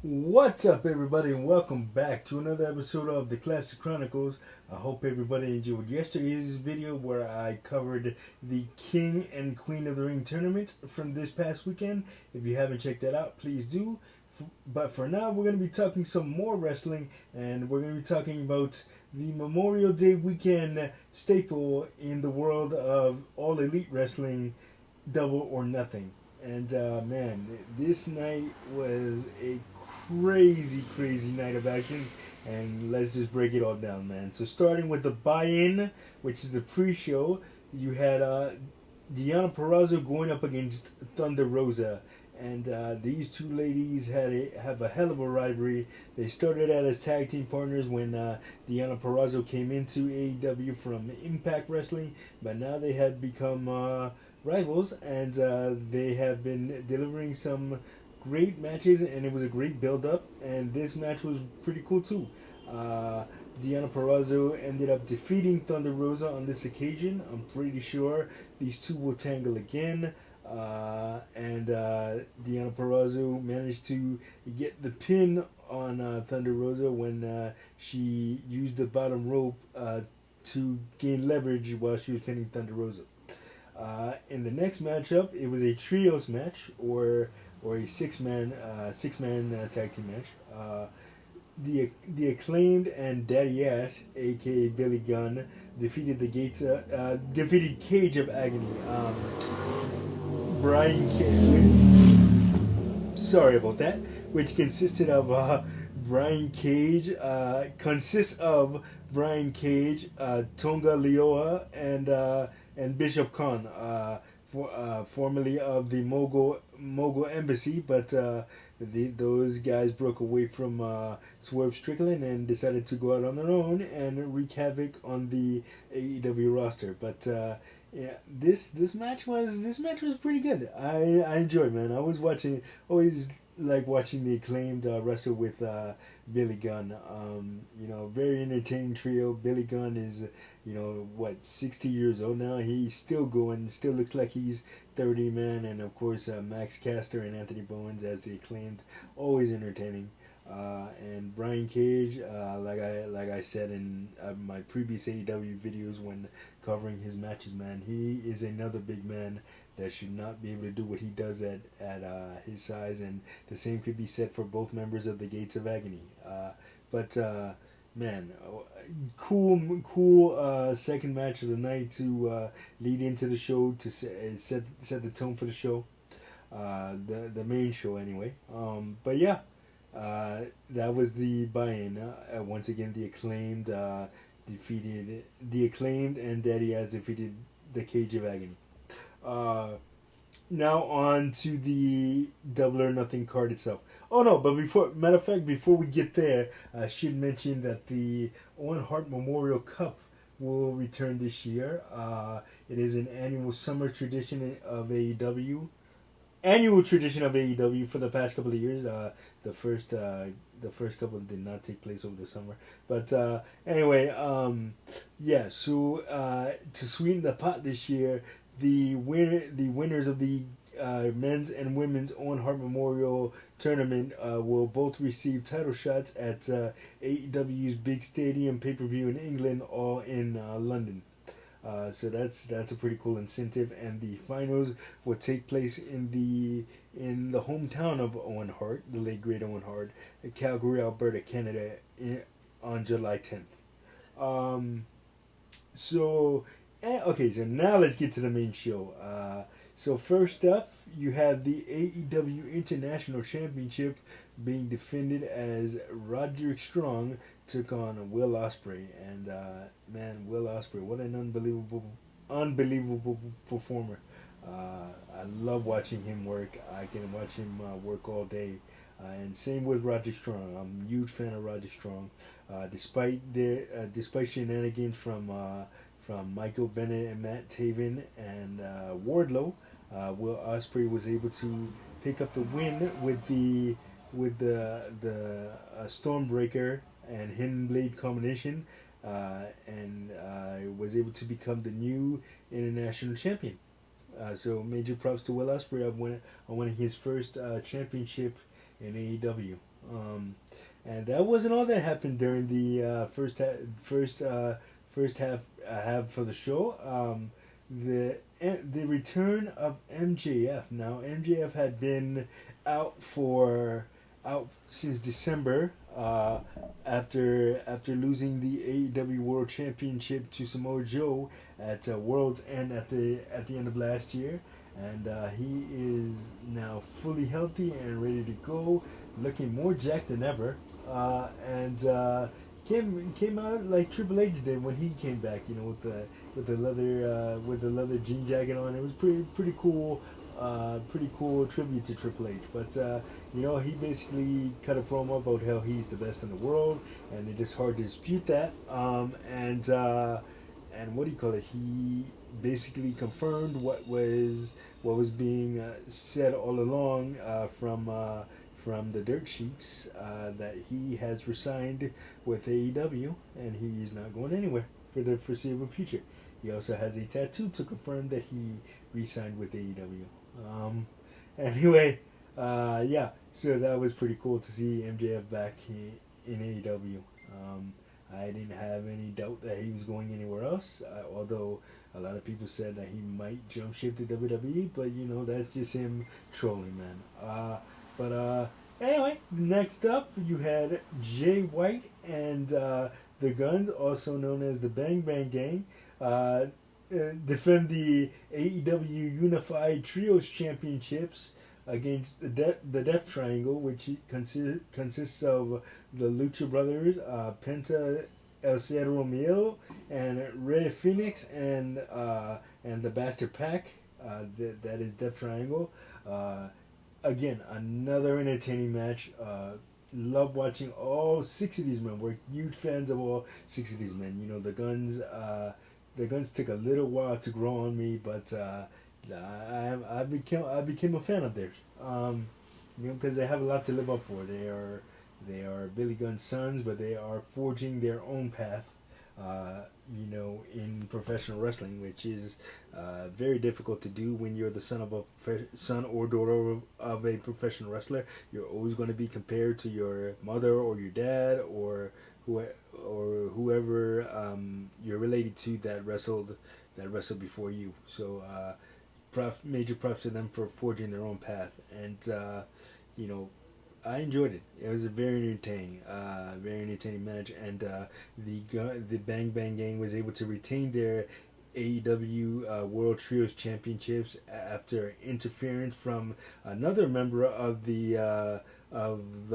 What's up, everybody, and welcome back to another episode of the Classic Chronicles. I hope everybody enjoyed yesterday's video where I covered the King and Queen of the Ring tournament from this past weekend. If you haven't checked that out, please do. But for now, we're going to be talking some more wrestling, and we're going to be talking about the Memorial Day weekend staple in the world of All Elite Wrestling, Double or Nothing. And man, this night was a crazy night of action. And let's just break it all down, man. So starting with the buy-in, which is the pre-show, you had Deonna Purrazzo going up against Thunder Rosa. And these two ladies have a hell of a rivalry. They started out as tag team partners when Deonna Purrazzo came into AEW from Impact Wrestling, but now they had become rivals, and they have been delivering some great matches, and it was a great build-up, and this match was pretty cool too. Uh, Deonna Purrazzo ended up defeating Thunder Rosa on this occasion. I'm pretty sure these two will tangle again. And Deonna Purrazzo managed to get the pin on Thunder Rosa when she used the bottom rope to gain leverage while she was pinning Thunder Rosa. In the next matchup, it was a trios match or a six-man tag team match. The Acclaimed and Daddy Ass, aka Billy Gunn, defeated defeated Cage of Agony. Brian Cage. Sorry about that. Which consisted of Brian Cage. Consists of Brian Cage, Tonga Leoa, and Bishop Khan, formerly of the Mogul Embassy, but those guys broke away from Swerve Strickland and decided to go out on their own and wreak havoc on the AEW roster. But yeah, this match was pretty good. I enjoyed, man. I was always like watching the Acclaimed wrestle with Billy Gunn. Very entertaining trio. Billy Gunn is, 60 years old now. He's still going. Still looks like he's 30, man. And of course, Max Caster and Anthony Bowens as the Acclaimed, always entertaining. And Brian Cage, like I said in my previous AEW videos when covering his matches, man, he is another big man that should not be able to do what he does at his size, and the same could be said for both members of the Gates of Agony. But man, cool second match of the night to lead into the show to set the tone for the show, the main show anyway. But yeah. That was the buy-in. Once again, the Acclaimed and Daddy has defeated the Cage of Agony. Now on to the Double or Nothing card itself. Oh no, but before we get there, I should mention that the Owen Hart Memorial Cup will return this year. It is an annual summer tradition of AEW. Annual tradition of AEW for the past couple of years. The first couple did not take place over the summer, but anyway, yeah. So to sweeten the pot this year, the winners of the men's and women's Owen Hart Memorial Tournament will both receive title shots at AEW's big stadium pay-per-view in England, all in London. So that's a pretty cool incentive, and the finals will take place in the hometown of Owen Hart, the late great Owen Hart, Calgary, Alberta, Canada, on July 10th. So now let's get to the main show. So first up, you have the AEW International Championship being defended as Roderick Strong took on Will Ospreay, and man, Will Ospreay, what an unbelievable performer. I love watching him work. I can watch him work all day. And same with Roger Strong. I'm a huge fan of Roger Strong. Despite shenanigans from Michael Bennett and Matt Taven and Wardlow, Will Ospreay was able to pick up the win with the Stormbreaker and Hidden Blade combination, and was able to become the new international champion. So major props to Will Ospreay on winning his first championship in AEW. And that wasn't all that happened during the first half for the show. The return of MJF. Now MJF had been out for out since December after losing the AEW World Championship to Samoa Joe at World's End at the end of last year, and he is now fully healthy and ready to go, looking more jacked than ever, and came out like Triple H did when he came back, you know, with the leather jean jacket on. It was pretty cool tribute to Triple H. But you know, he basically cut a promo about how he's the best in the world, and it is hard to dispute that. And what do you call it? He basically confirmed what was being said all along from the dirt sheets, that he has resigned with AEW and he's not going anywhere for the foreseeable future. He also has a tattoo to confirm that he re-signed with AEW. Anyway, yeah, so that was pretty cool to see MJF back in AEW. I didn't have any doubt that he was going anywhere else, although a lot of people said that he might jump ship to WWE, but you know, that's just him trolling, man. But anyway, next up you had Jay White and the Guns, also known as the Bang Bang Gang, defend the AEW Unified Trios Championships against the Death Triangle, which consists of the Lucha Brothers, Penta El Cero Romeo, and Rey Phoenix, and the Bastard Pack. That is Death Triangle. Again, another entertaining match. Love watching all six of these men. We're huge fans of all six of these men. You know, the Guns. The Guns took a little while to grow on me, but I became a fan of theirs. You know, because they have a lot to live up for. They are Billy Gunn's sons, but they are forging their own path. You know, in professional wrestling, which is very difficult to do when you're the son or daughter of a professional wrestler. You're always going to be compared to your mother or your dad or whoever you're related to that wrestled before you. So major props to them for forging their own path. And you know, I enjoyed it. It was a very entertaining match, and the Bang Bang Gang was able to retain their AEW World Trios Championships after interference from another member of the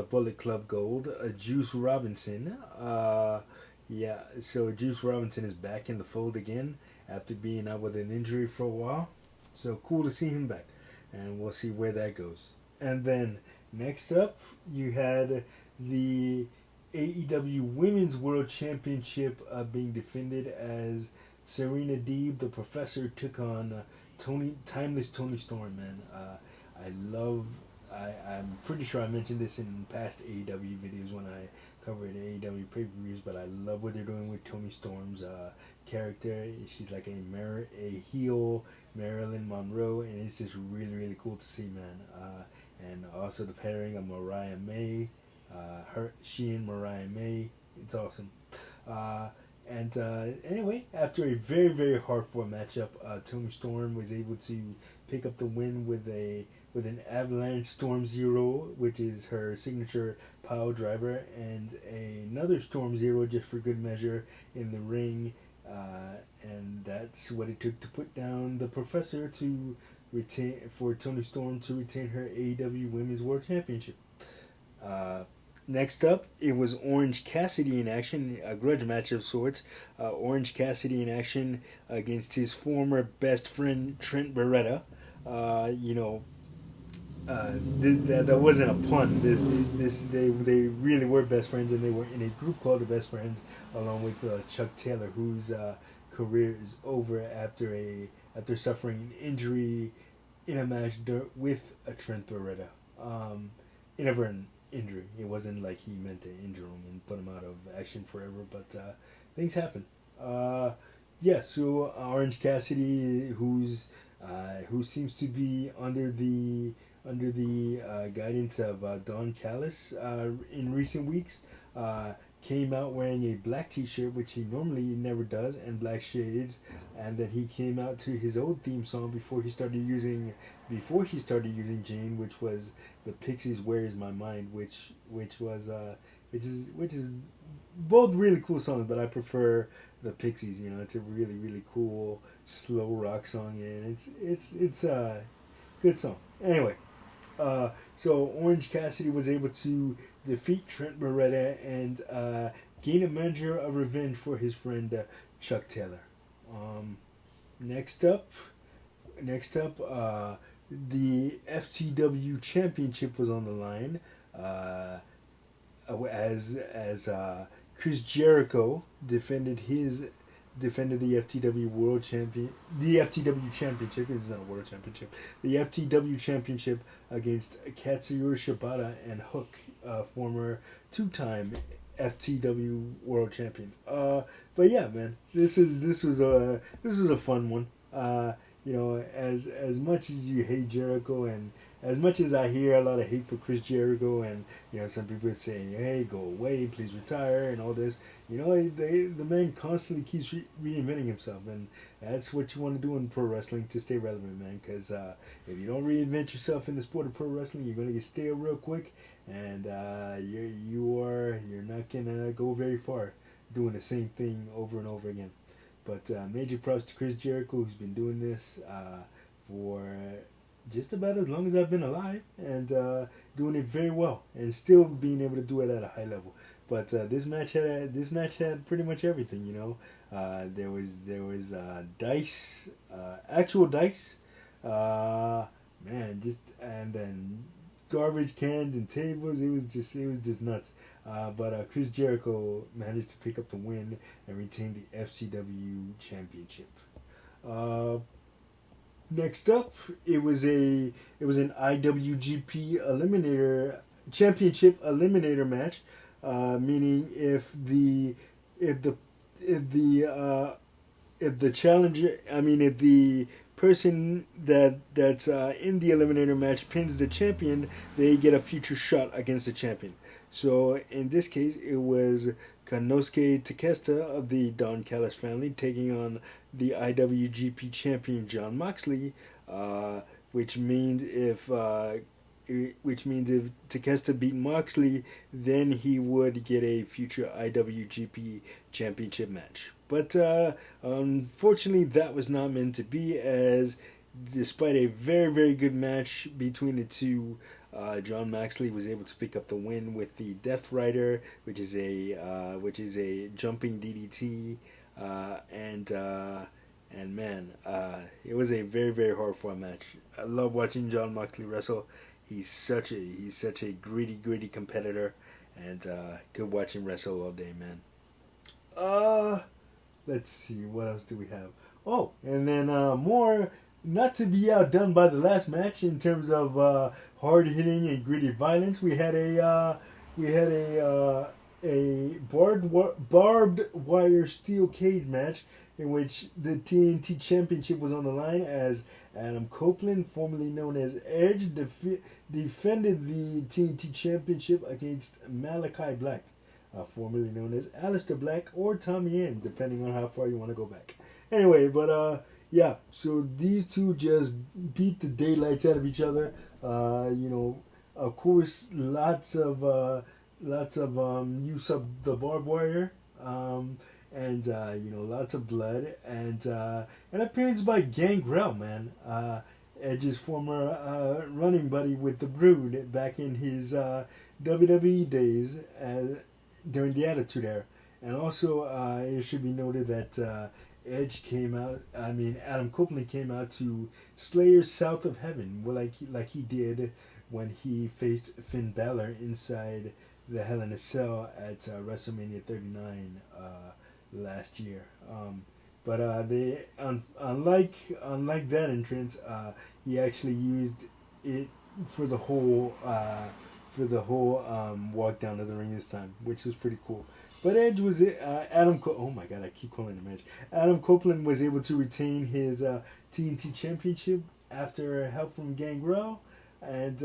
Bullet Club Gold, Juice Robinson. Yeah, so Juice Robinson is back in the fold again after being out with an injury for a while. So cool to see him back, and we'll see where that goes. And then next up, you had the AEW Women's World Championship being defended as Serena Deeb, the Professor, took on Timeless Tony Storm. Man, I'm pretty sure I mentioned this in past AEW videos when I covered AEW pay-per-views, but I love what they're doing with Tony Storm's character. She's like a heel Marilyn Monroe, and it's just really cool to see, man. And also the pairing of Mariah May, she and Mariah May, it's awesome. Anyway, after a very hard-fought matchup, Toni Storm was able to pick up the win with an Avalanche Storm Zero, which is her signature pile driver, and another Storm Zero just for good measure in the ring. And that's what it took to put down the Professor for Toni Storm to retain her AEW Women's World Championship. Next up, it was Orange Cassidy in action, a grudge match of sorts. Orange Cassidy in action against his former best friend Trent Beretta. That wasn't a pun. They really were best friends, and they were in a group called the Best Friends, along with Chuck Taylor, whose career is over after suffering an injury in a match with a Trent Beretta. Inadvertent injury. It wasn't like he meant to injure him and put him out of action forever, but things happen. So Orange Cassidy, who seems to be under the under the guidance of Don Callis in recent weeks. Came out wearing a black T-shirt, which he normally never does, and black shades. And then he came out to his old theme song before he started using Jane, which was the Pixies' "Where Is My Mind," which is both really cool songs, but I prefer the Pixies. It's a really really cool slow rock song, and it's a good song. Anyway, so Orange Cassidy was able to defeat Trent Beretta and gain a measure of revenge for his friend Chuck Taylor. Um, next up, the FTW Championship was on the line. As Chris Jericho defended the FTW World Champion, the FTW Championship. It's not a World Championship. The FTW Championship against Katsuyori Shibata and Hook, former two-time FTW World Champion. But yeah, man, this was a fun one. As much as you hate Jericho, and as much as I hear a lot of hate for Chris Jericho, and some people saying, "Hey, go away, please retire," and all this, the man constantly keeps reinventing himself, and that's what you want to do in pro wrestling to stay relevant, man. Because if you don't reinvent yourself in the sport of pro wrestling, you're gonna get stale real quick, and you're not gonna go very far doing the same thing over and over again. But major props to Chris Jericho, who's been doing this for just about as long as I've been alive, and doing it very well, and still being able to do it at a high level. But this match had pretty much everything. There was dice, actual dice, man, and then garbage cans and tables. It was just nuts. But Chris Jericho managed to pick up the win and retain the FCW championship. Next up, it was an IWGP championship eliminator match, meaning if the challenger, if the person that's in the eliminator match pins the champion, they get a future shot against the champion. So in this case, it was Konosuke Takeshita of the Don Callis family taking on the IWGP champion Jon Moxley, which means if Takeshita beat Moxley, then he would get a future IWGP championship match. But unfortunately, that was not meant to be, as despite a very, very good match between the two, Jon Moxley was able to pick up the win with the Death Rider, which is a jumping DDT, and man, it was a very, very hard fought match. I love watching Jon Moxley wrestle. He's such a gritty competitor, and good watching wrestle all day, man. Let's see, what else do we have? Oh, and then more, not to be outdone by the last match in terms of hard hitting and gritty violence. We had a barbed wire steel cage match in which the TNT Championship was on the line, as Adam Copeland, formerly known as Edge, defended the TNT Championship against Malachi Black, formerly known as Aleister Black or Tommy End, depending on how far you want to go back. Anyway, but yeah, so these two just beat the daylights out of each other. Of course, lots of use of the barbed wire, and lots of blood, and an appearance by Gangrel, man. Edge's former running buddy with the Brood back in his WWE days during the Attitude Era. And also, it should be noted that Adam Copeland came out to Slayer South of Heaven, like he did when he faced Finn Balor inside the Hell in a Cell at WrestleMania 39 last year. But they unlike that entrance, he actually used it for the whole walk down to the ring this time, which was pretty cool. But Edge was oh my god, I keep calling him Edge. Adam Copeland was able to retain his TNT Championship after help from Gangrel. and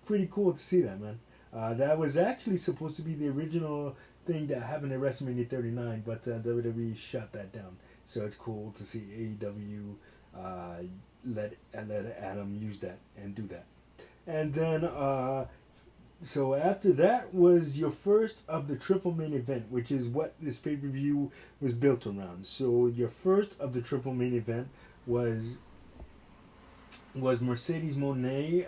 pretty cool to see that, man. That was actually supposed to be the original thing that happened at WrestleMania 39, but WWE shut that down. So it's cool to see AEW let Adam use that and do that. And then so after that was your first of the triple main event, which is what this pay per view was built around. So your first of the triple main event was Mercedes Moné,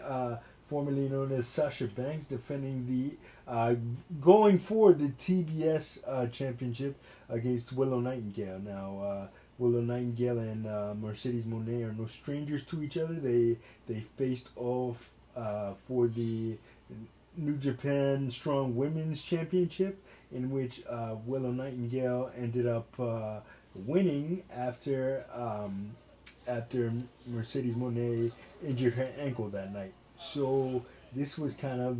formerly known as Sasha Banks, defending going for the TBS championship against Willow Nightingale. Now, Willow Nightingale and Mercedes Moné are no strangers to each other. They faced off for the New Japan Strong Women's Championship, in which Willow Nightingale ended up winning after Mercedes Moné injured her ankle that night. So this was kind of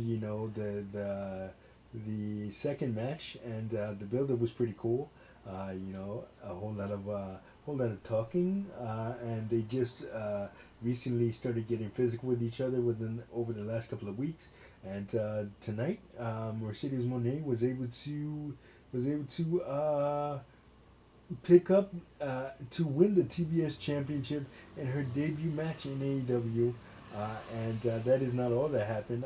the second match, and the build-up was pretty cool. A whole lot of talking, and they just recently started getting physical with each other over the last couple of weeks. And tonight, Mercedes Moné was able to pick up to win the TBS championship in her debut match in AEW. And that is not all that happened.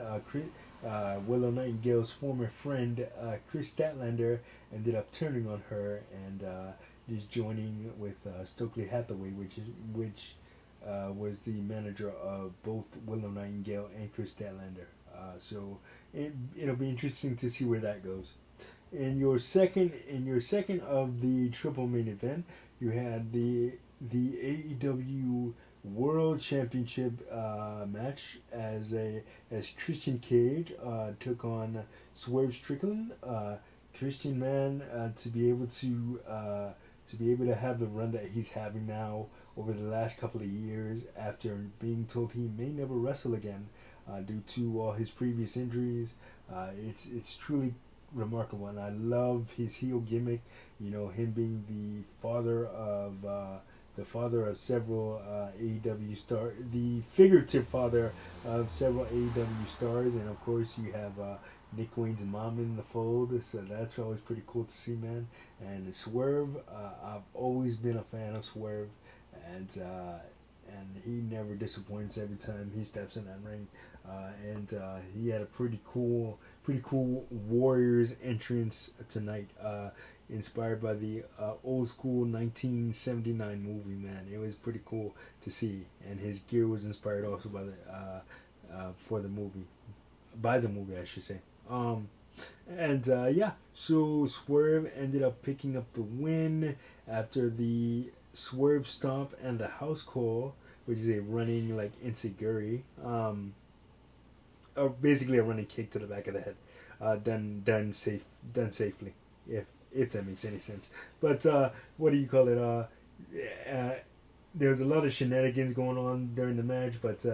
Willow Nightingale's former friend Chris Statlander ended up turning on her and just joining with Stokely Hathaway, which was the manager of both Willow Nightingale and Chris Statlander. So it'll be interesting to see where that goes. In your second of the triple main event, you had the AEW World Championship match as Christian Cage took on Swerve Strickland. Christian, man, to be able to have the run that he's having now over the last couple of years, after being told he may never wrestle again due to all his previous injuries, it's truly remarkable, and I love his heel gimmick. Him being the father of several AEW stars, the figurative father of several AEW stars, and of course you have Nick Wayne's mom in the fold, so that's always pretty cool to see, man. And Swerve, I've always been a fan of Swerve, and he never disappoints every time he steps in that ring. And he had a pretty cool Warriors entrance tonight, inspired by the old school 1979 movie. Man, it was pretty cool to see, and his gear was inspired also by the movie, I should say. So Swerve ended up picking up the win after the Swerve Stomp and the House Call, which is a running like enziguri, or basically a running kick to the back of the head, done safely, if that makes any sense. But what do you call it? There was a lot of shenanigans going on during the match, but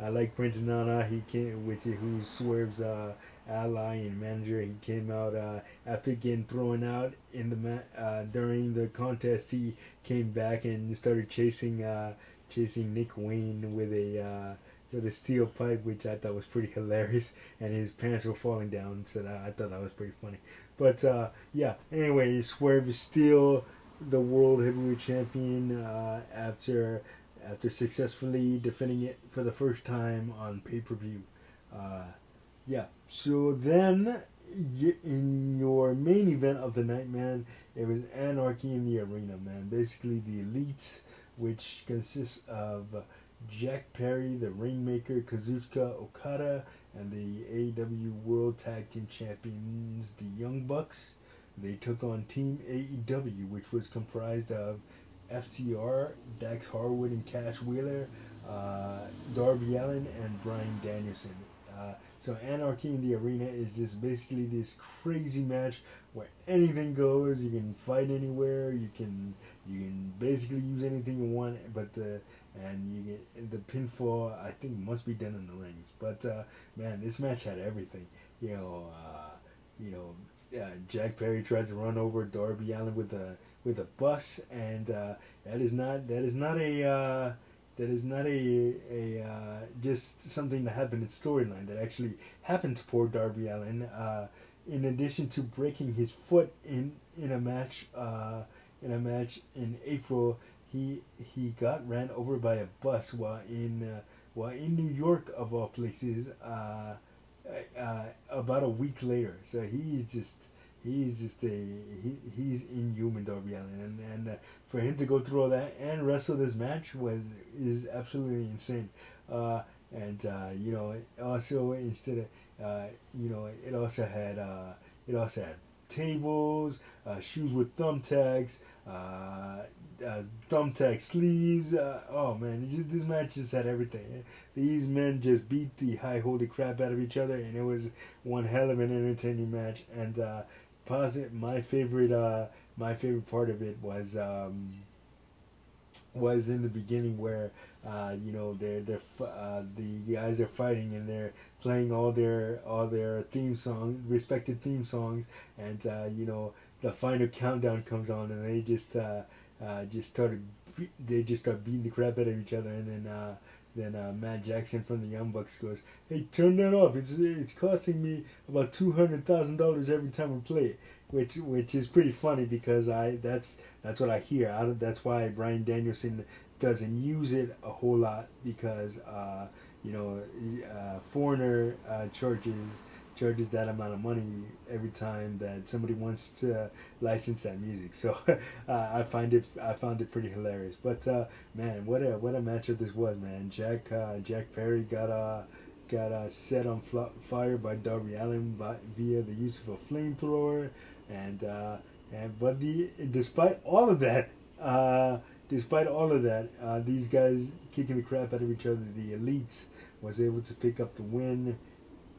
I like Prince Nana. Who's Swerve's ally and manager. He came out after getting thrown out in the during the contest. He came back and started chasing Nick Wayne with a steel pipe, which I thought was pretty hilarious, and his pants were falling down, so I thought that was pretty funny. But anyway, Swerve is still the world heavyweight champion after successfully defending it for the first time on pay-per-view. So then in your main event of the night, man, it was Anarchy in the Arena, man. Basically the Elites, which consists of Jack Perry, the Rainmaker, Kazuchika Okada, and the AEW World Tag Team Champions, the Young Bucks. They took on Team AEW, which was comprised of FTR, Dax Harwood and Cash Wheeler, Darby Allin, and Bryan Danielson. So Anarchy in the Arena is just basically this crazy match where anything goes. You can fight anywhere. You can basically use anything you want, but the pinfall, I think, must be done in the rings. But man, this match had everything. Jack Perry tried to run over Darby Allin with a bus, and that is not not a just something that happened in storyline. That actually happened to poor Darby Allin. In addition to breaking his foot in a match in April, he got ran over by a bus while in New York of all places. About a week later, so he's inhuman, Darby Allin, and for him to go through all that and wrestle this match is absolutely insane. And you know, also instead of you know, it also had tables, shoes with thumbtacks, thumbtack sleeves. Oh man, this match just had everything. These men just beat the high holy crap out of each other, and it was one hell of an entertaining match. And my favorite part of it was in the beginning where you know the guys are fighting and they're playing all their theme song respected theme songs, and you know, the final countdown comes on and just started they just start beating the crap out of each other, and then Matt Jackson from the Young Bucks goes, "Hey, turn that off. It's costing me about $200,000 every time I play it," which is pretty funny because that's what I hear. That's why Bryan Danielson doesn't use it a whole lot, because you know, Foreigner charges that amount of money every time that somebody wants to license that music. So I found it pretty hilarious. But man, what a matchup this was, man. Jack Perry got set on fire by Darby Allin via the use of a flamethrower, and but despite all of that, these guys kicking the crap out of each other, the Elites was able to pick up the win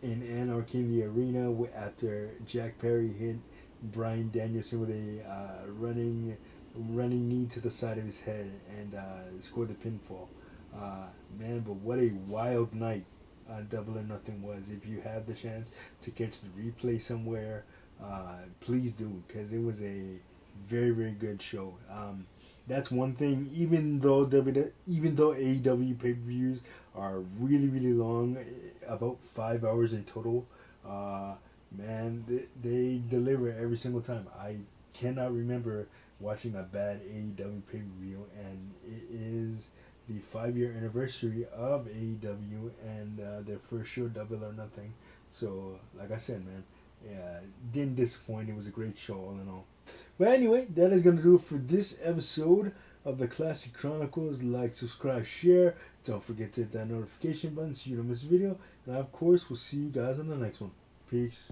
in Anarchy in the Arena after Jack Perry hit Bryan Danielson with a running knee to the side of his head and scored the pinfall. Man, but what a wild night Double or Nothing was. If you have the chance to catch the replay somewhere, please do, because it was a very, very good show. That's one thing. Even though AEW pay-per-views are really, really long, about 5 hours in total, man, they deliver every single time. I cannot remember watching a bad AEW pay-per-view, and it is the 5-year anniversary of AEW and their first show, Double or Nothing. So, like I said, man, yeah, didn't disappoint. It was a great show, all in all. But anyway, that is going to do it for this episode of the Classic Chronicles. Like, subscribe, share. Don't forget to hit that notification button so you don't miss a video. And of course, we'll see you guys on the next one. Peace.